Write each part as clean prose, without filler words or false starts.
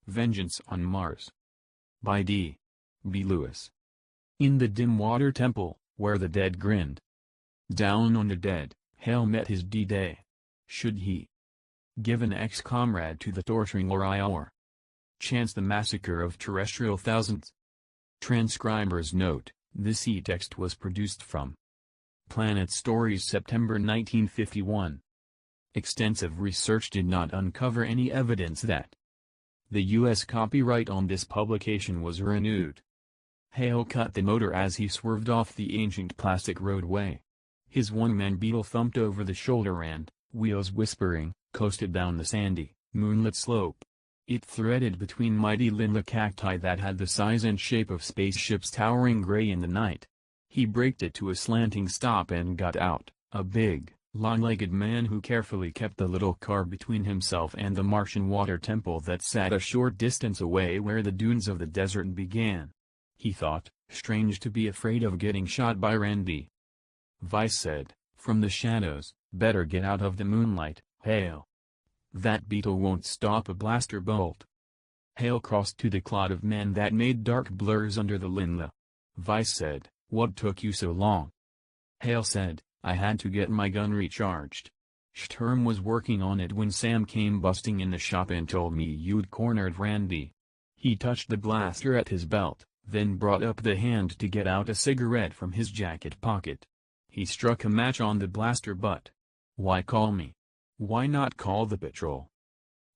Vengeance on Mars. By D. B. Lewis. In the dim water temple, where the dead grinned. Down on the dead, Hale met his D-Day. Should he give an ex-comrade to the torturing Lhrai or chance the massacre of terrestrial thousands? Transcriber's note: this e-text was produced from Planet Stories, September 1951. Extensive research did not uncover any evidence that the U.S. copyright on this publication was renewed. Hale cut the motor as he swerved off the ancient plastic roadway. His one-man beetle thumped over the shoulder and, wheels whispering, coasted down the sandy, moonlit slope. It threaded between mighty linden cacti that had the size and shape of spaceships towering gray in the night. He braked it to a slanting stop and got out, a big, long-legged man who carefully kept the little car between himself and the Martian water temple that sat a short distance away where the dunes of the desert began. He thought, strange to be afraid of getting shot by Randy. Vice said, from the shadows, better get out of the moonlight, Hale. That beetle won't stop a blaster bolt. Hale crossed to the clot of men that made dark blurs under the linla. Vice said, what took you so long? Hale said, I had to get my gun recharged. Sturm was working on it when Sam came busting in the shop and told me you'd cornered Randy. He touched the blaster at his belt, then brought up the hand to get out a cigarette from his jacket pocket. He struck a match on the blaster butt. Why call me? Why not call the patrol?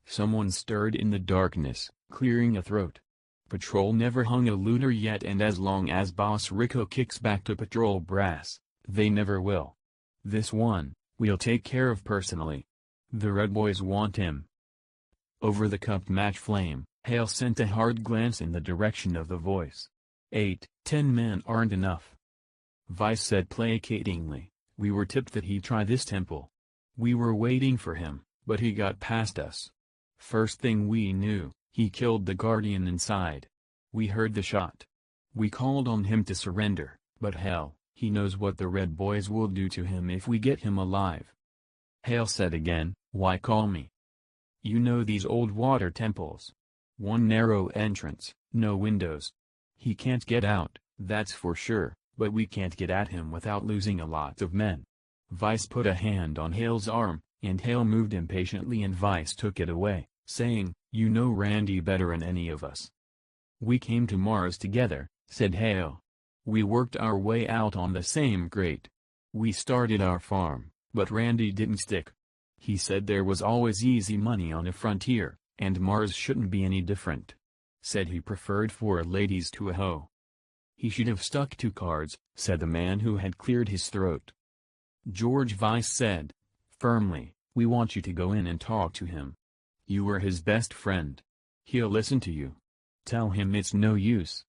Someone stirred in the darkness, clearing a throat. Patrol never hung a looter yet, and as long as Boss Rico kicks back to patrol brass, they never will. This one, we'll take care of personally. The Red Boys want him. Over the cupped match flame, Hale sent a hard glance in the direction of the voice. 8, 10 men aren't enough. Vice said placatingly, we were tipped that he'd try this temple. We were waiting for him, but he got past us. First thing we knew, he killed the Guardian inside. We heard the shot. We called on him to surrender, but hell, he knows what the Red Boys will do to him if we get him alive. Hale said again, why call me? You know these old water temples. One narrow entrance, no windows. He can't get out, that's for sure, but we can't get at him without losing a lot of men. Vice put a hand on Hale's arm, and Hale moved impatiently and Vice took it away, saying, you know Randy better than any of us. We came to Mars together, said Hale. We worked our way out on the same grate. We started our farm, but Randy didn't stick. He said there was always easy money on a frontier, and Mars shouldn't be any different. Said he preferred 4 ladies to a hoe. He should have stuck to cards, said the man who had cleared his throat. George Vice said, firmly, we want you to go in and talk to him. You were his best friend. He'll listen to you. Tell him it's no use.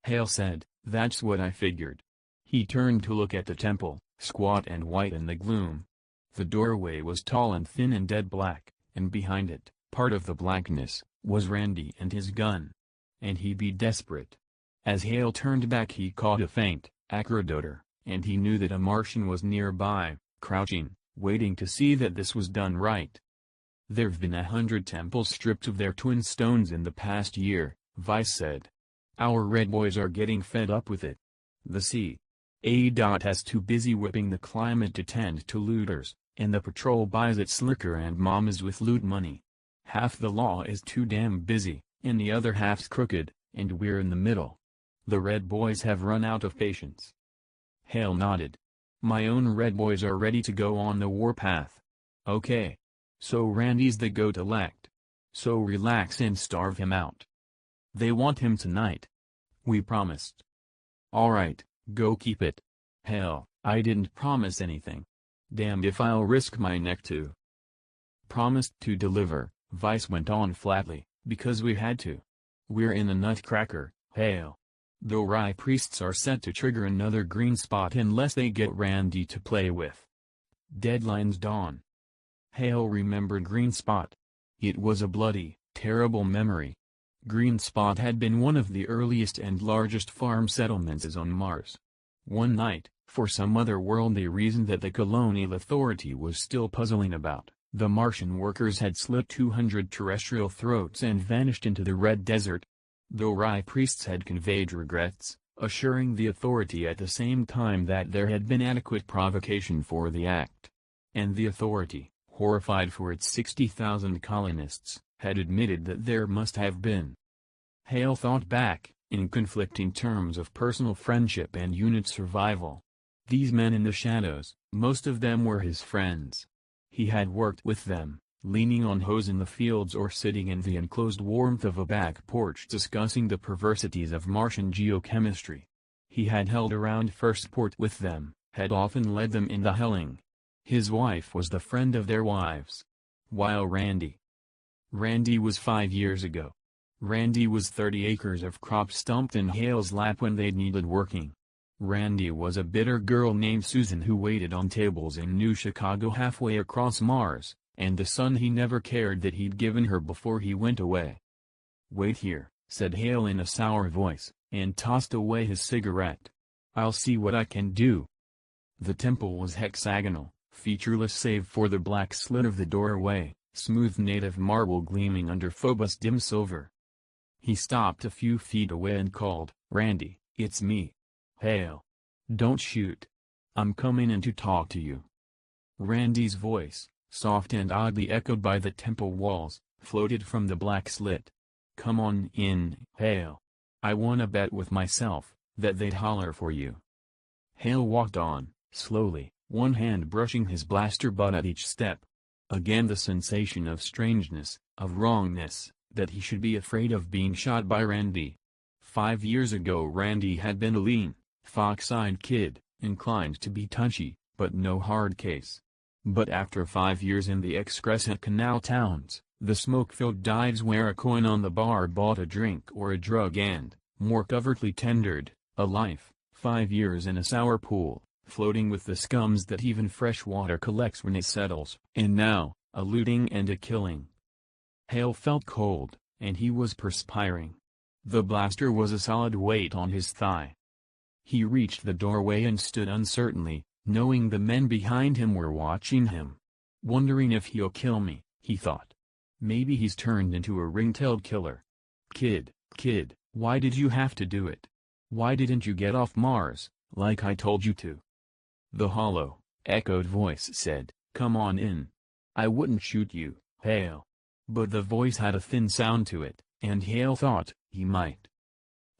Hale said, that's what I figured. He turned to look at the temple, squat and white in the gloom. The doorway was tall and thin and dead black, and behind it, part of the blackness, was Randy and his gun. And he'd be desperate. As Hale turned back he caught a faint, acrid odor, and he knew that a Martian was nearby, crouching, waiting to see that this was done right. There've been 100 temples stripped of their twin stones in the past year, Vice said. Our Red Boys are getting fed up with it. The C.A.'s too busy whipping the climate to tend to looters, and the patrol buys its liquor and mamas with loot money. Half the law is too damn busy, and the other half's crooked, and we're in the middle. The Red Boys have run out of patience. Hale nodded. My own Red Boys are ready to go on the warpath. Okay. So Randy's the goat-elect. So relax and starve him out. They want him tonight. We promised. Alright, go keep it. Hell, I didn't promise anything. Damned if I'll risk my neck to. Promised to deliver, Vice went on flatly, because we had to. We're in the nutcracker, Hale. The Lhrai priests are set to trigger another green spot unless they get Randy to play with. Deadline's dawn. Hale remembered Green Spot. It was a bloody, terrible memory. Green Spot had been one of the earliest and largest farm settlements on Mars. One night, for some otherworldly reason that the colonial authority was still puzzling about, The Martian workers had slit 200 terrestrial throats and vanished into the Red Desert. The Lhrai priests had conveyed regrets, assuring the authority at the same time that there had been adequate provocation for the act. And the authority, horrified for its 60,000 colonists, had admitted that there must have been. Hale thought back, in conflicting terms of personal friendship and unit survival. These men in the shadows, most of them were his friends. He had worked with them, leaning on hose in the fields or sitting in the enclosed warmth of a back porch discussing the perversities of Martian geochemistry. He had held around First Port with them, had often led them in the helling. His wife was the friend of their wives. While Randy was 5 years ago. Randy was 30 acres of crop stumped in Hale's lap when they'd needed working. Randy was a bitter girl named Susan who waited on tables in New Chicago halfway across Mars, and the son he never cared that he'd given her before he went away. "Wait here," said Hale in a sour voice, and tossed away his cigarette. "I'll see what I can do." The temple was hexagonal, featureless save for the black slit of the doorway, smooth native marble gleaming under Phobos' dim silver. He stopped a few feet away and called, "Randy, it's me. Hale. Don't shoot. I'm coming in to talk to you." Randy's voice, soft and oddly echoed by the temple walls, floated from the black slit. "Come on in, Hale. I wanna bet with myself that they'd holler for you." Hale walked on, slowly, one hand brushing his blaster butt at each step. Again the sensation of strangeness, of wrongness, that he should be afraid of being shot by Randy. 5 years ago Randy had been a lean, fox-eyed kid, inclined to be touchy, but no hard case. But after 5 years in the ex-Crescent Canal towns, the smoke-filled dives where a coin on the bar bought a drink or a drug and, more covertly tendered, a life, 5 years in a sour pool, floating with the scums that even fresh water collects when it settles, and now, a looting and a killing. Hale felt cold, and he was perspiring. The blaster was a solid weight on his thigh. He reached the doorway and stood uncertainly, knowing the men behind him were watching him. "Wondering if he'll kill me," he thought. "Maybe he's turned into a ring-tailed killer. Kid, why did you have to do it? Why didn't you get off Mars, like I told you to?" The hollow, echoed voice said, "Come on in. I wouldn't shoot you, Hale." But the voice had a thin sound to it, and Hale thought he might.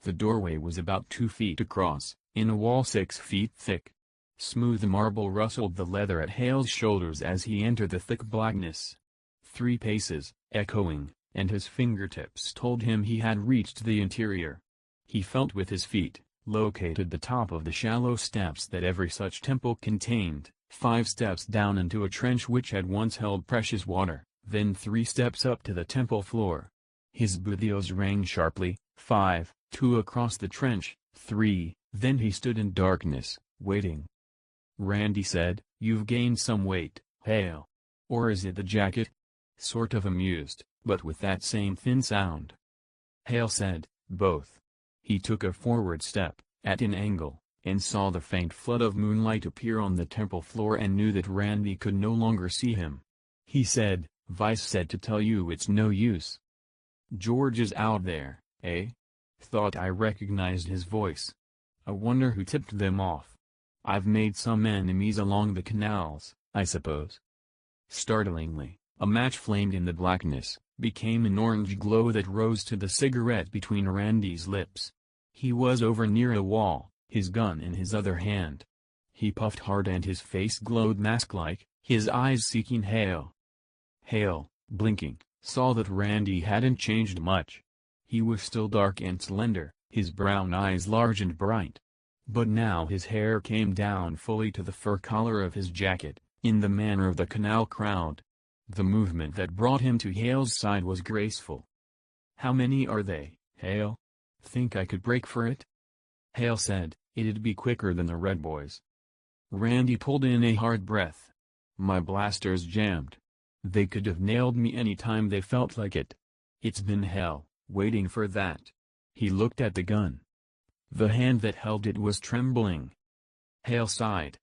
The doorway was about 2 feet across, in a wall 6 feet thick. Smooth marble rustled the leather at Hale's shoulders as he entered the thick blackness. 3 paces, echoing, and his fingertips told him he had reached the interior. He felt with his feet, located the top of the shallow steps that every such temple contained, 5 steps down into a trench which had once held precious water, then 3 steps up to the temple floor. His boots rang sharply, 5, 2 across the trench, 3, then he stood in darkness, waiting. Randy said, "You've gained some weight, Hale. Or is it the jacket?" Sort of amused, but with that same thin sound. Hale said, "Both." He took a forward step, at an angle, and saw the faint flood of moonlight appear on the temple floor and knew that Randy could no longer see him. He said, "Vice said to tell you it's no use." "George is out there, eh?" Thought I recognized his voice. I wonder who tipped them off. I've made some enemies along the canals, I suppose. Startlingly, a match flamed in the blackness, became an orange glow that rose to the cigarette between Randy's lips. He was over near a wall, his gun in his other hand. He puffed hard and his face glowed mask-like, his eyes seeking Hale. Hale, blinking, saw that Randy hadn't changed much. He was still dark and slender, his brown eyes large and bright. But now his hair came down fully to the fur collar of his jacket, in the manner of the canal crowd. The movement that brought him to Hale's side was graceful. "How many are they, Hale? Think I could break for it?" Hale said, "It'd be quicker than the Red Boys." Randy pulled in a hard breath. "My blaster's jammed. They could have nailed me any time they felt like it. It's been hell, waiting for that." He looked at the gun. The hand that held it was trembling. Hale sighed.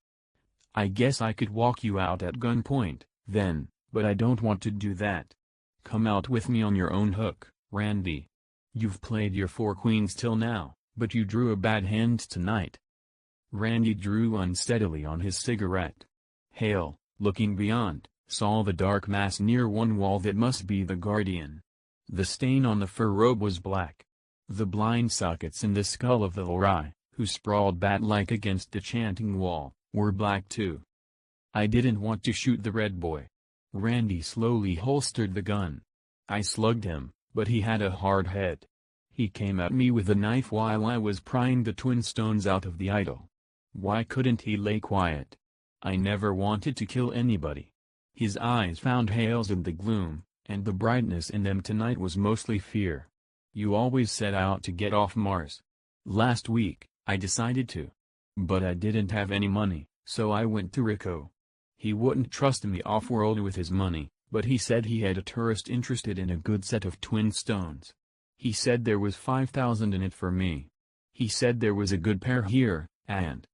"I guess I could walk you out at gunpoint, then, but I don't want to do that. Come out with me on your own hook, Randy. You've played your 4 queens till now, but you drew a bad hand tonight. Randy drew unsteadily on his cigarette. Hale, looking beyond, saw the dark mass near one wall that must be the guardian. The stain on the fur robe was black. The blind sockets in the skull of the Lhrai, who sprawled bat-like against the chanting wall, were black too. I didn't want to shoot the red boy. Randy slowly holstered the gun. I slugged him, but he had a hard head. He came at me with a knife while I was prying the twin stones out of the idol. Why couldn't he lay quiet? I never wanted to kill anybody. His eyes found Hale's in the gloom, and the brightness in them tonight was mostly fear. You always set out to get off Mars. Last week, I decided to. But I didn't have any money, so I went to Rico. He wouldn't trust me off-world with his money, but he said he had a tourist interested in a good set of twin stones. He said there was 5,000 in it for me. He said there was a good pair here, and...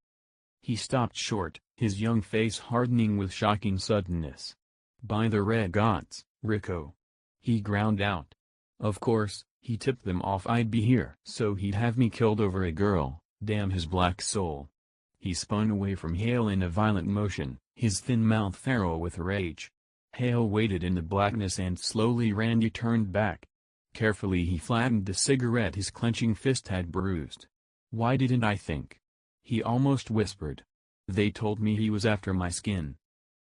He stopped short, his young face hardening with shocking suddenness. By the red gods, Rico. He ground out. Of course, he tipped them off I'd be here so he'd have me killed over a girl, damn his black soul. He spun away from Hale in a violent motion, his thin mouth feral with rage. Hale waited in the blackness and slowly Randy turned back. Carefully he flattened the cigarette his clenching fist had bruised. Why didn't I think? He almost whispered. They told me he was after my skin.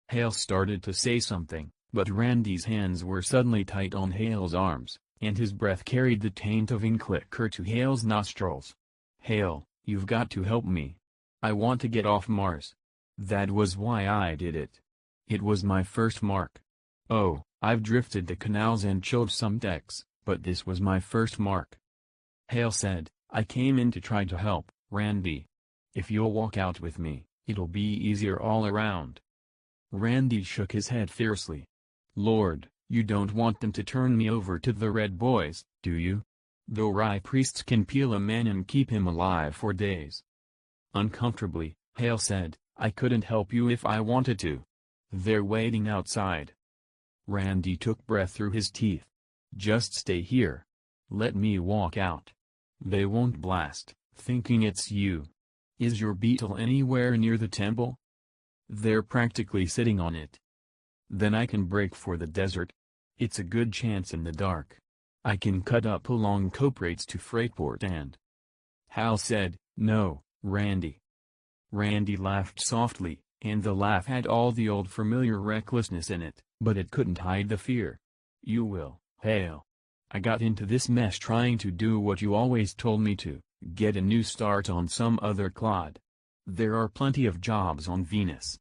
Hale started to say something, but Randy's hands were suddenly tight on Hale's arms, and his breath carried the taint of ink liquor to Hale's nostrils. Hale, you've got to help me. I want to get off Mars. That was why I did it. It was my first mark. Oh, I've drifted the canals and chilled some decks, but this was my first mark. Hale said, I came in to try to help, Randy. If you'll walk out with me, it'll be easier all around. Randy shook his head fiercely. Lord, you don't want them to turn me over to the Red Boys, do you? The Lhrai priests can peel a man and keep him alive for days. Uncomfortably, Hale said, I couldn't help you if I wanted to. They're waiting outside. Randy took breath through his teeth. Just stay here. Let me walk out. They won't blast, thinking it's you. Is your beetle anywhere near the temple? They're practically sitting on it. Then I can break for the desert. It's a good chance in the dark. I can cut up along Coprates to Freightport and... Hal said, no, Randy. Randy laughed softly, and the laugh had all the old familiar recklessness in it, but it couldn't hide the fear. You will, Hale. I got into this mess trying to do what you always told me to. Get a new start on some other clod. There are plenty of jobs on Venus.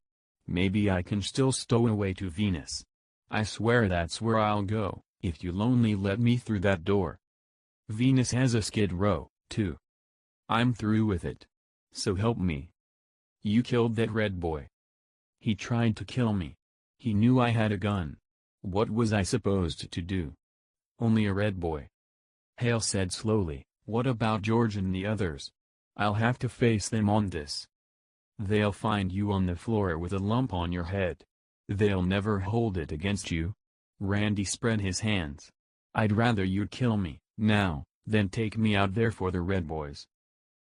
Maybe I can still stow away to Venus. I swear that's where I'll go, if you'll only let me through that door. Venus has a skid row, too. I'm through with it. So help me. You killed that red boy. He tried to kill me. He knew I had a gun. What was I supposed to do? Only a red boy. Hale said slowly. What about George and the others? I'll have to face them on this. They'll find you on the floor with a lump on your head. They'll never hold it against you. Randy spread his hands. I'd rather you'd kill me, now, than take me out there for the Red Boys.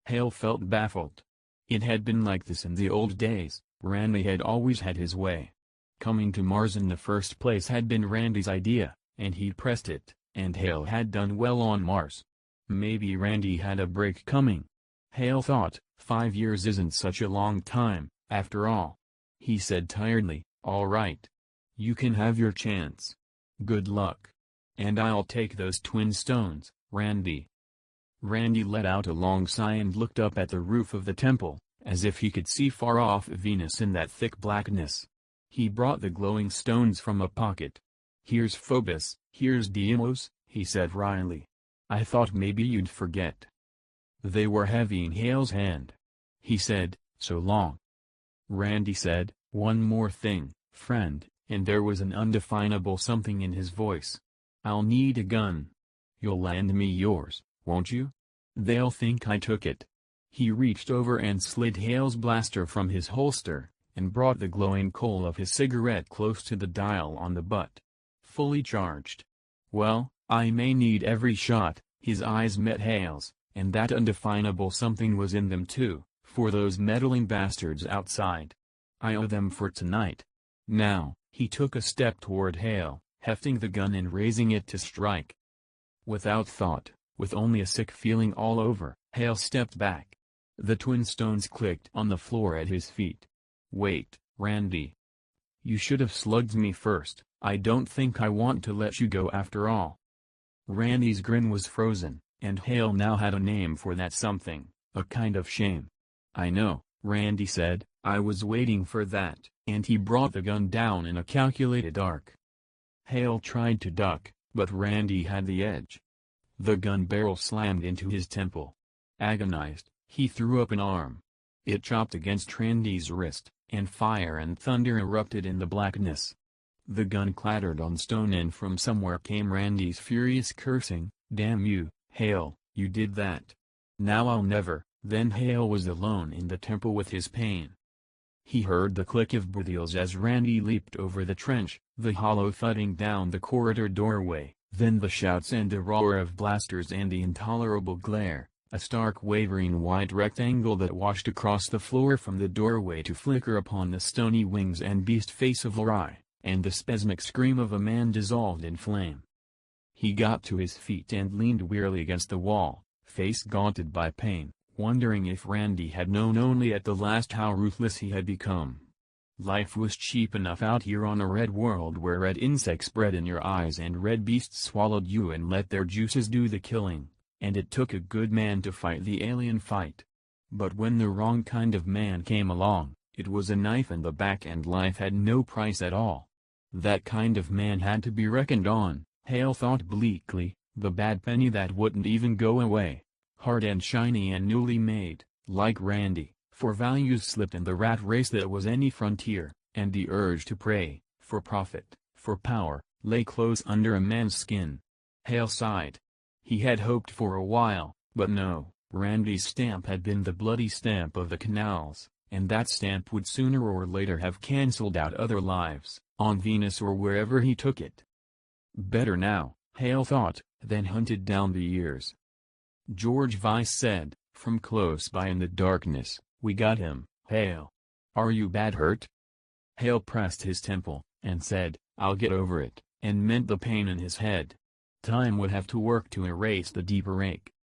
Hale felt baffled. It had been like this in the old days. Randy had always had his way. Coming to Mars in the first place had been Randy's idea, and he'd pressed it, and Hale had done well on Mars. Maybe Randy had a break coming. Hale thought, 5 years isn't such a long time, after all. He said tiredly, all right. You can have your chance. Good luck. And I'll take those twin stones, Randy. Randy let out a long sigh and looked up at the roof of the temple, as if he could see far off Venus in that thick blackness. He brought the glowing stones from a pocket. Here's Phobos, here's Deimos, he said wryly. I thought maybe you'd forget. They were heavy in Hale's hand. He said, so long. Randy said, one more thing, friend, and there was an undefinable something in his voice. I'll need a gun. You'll lend me yours, won't you? They'll think I took it. He reached over and slid Hale's blaster from his holster, and brought the glowing coal of his cigarette close to the dial on the butt. Fully charged. Well, I may need every shot. His eyes met Hale's, and that undefinable something was in them too, for those meddling bastards outside. I owe them for tonight. Now, he took a step toward Hale, hefting the gun and raising it to strike. Without thought, with only a sick feeling all over, Hale stepped back. The twin stones clicked on the floor at his feet. Wait, Randy. You should have slugged me first. I don't think I want to let you go after all. Randy's grin was frozen, and Hale now had a name for that something, a kind of shame. I know, Randy said, I was waiting for that, and he brought the gun down in a calculated arc. Hale tried to duck, but Randy had the edge. The gun barrel slammed into his temple. Agonized, he threw up an arm. It chopped against Randy's wrist, and fire and thunder erupted in the blackness. The gun clattered on stone and from somewhere came Randy's furious cursing, "Damn you, Hale, you did that. Now I'll never." Then Hale was alone in the temple with his pain. He heard the click of boots as Randy leaped over the trench, the hollow thudding down the corridor doorway, then the shouts and the roar of blasters and the intolerable glare, a stark wavering white rectangle that washed across the floor from the doorway to flicker upon the stony wings and beast face of Lhrai, and the spasmic scream of a man dissolved in flame. He got to his feet and leaned wearily against the wall, face gaunted by pain, wondering if Randy had known only at the last how ruthless he had become. Life was cheap enough out here on a red world where red insects bred in your eyes and red beasts swallowed you and let their juices do the killing, and it took a good man to fight the alien fight. But when the wrong kind of man came along, it was a knife in the back and life had no price at all. That kind of man had to be reckoned on, Hale thought bleakly, the bad penny that wouldn't even go away. Hard and shiny and newly made, like Randy, for values slipped in the rat race that was any frontier, and the urge to prey, for profit, for power, lay close under a man's skin. Hale sighed. He had hoped for a while, but no, Randy's stamp had been the bloody stamp of the canals, and that stamp would sooner or later have cancelled out other lives, on Venus or wherever he took it. Better now, Hale thought, than hunted down the years. George Vyse said, from close by in the darkness, "We got him, Hale. Are you bad hurt?" Hale pressed his temple, and said, "I'll get over it," and meant the pain in his head. Time would have to work to erase the deeper ache.